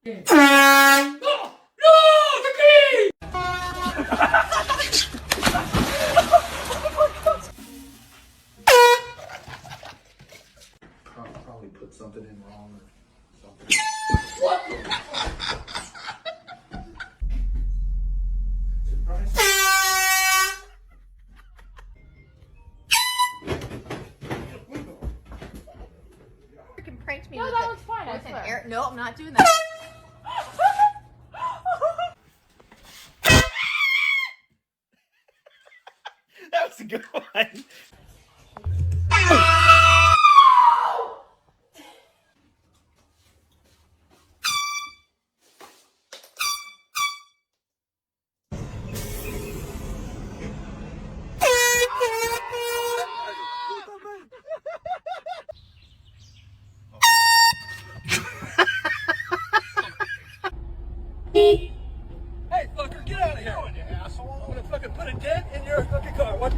No! No! The key! Probably put something in wrong or something. What? Surprise. Freaking pranked me No, with that it. looks fine, I With an swear. air. No, I'm not doing that. That was a good one. Hey, fucker, get out of here! You asshole! I'm gonna fucking put a dent in your fucking car. What?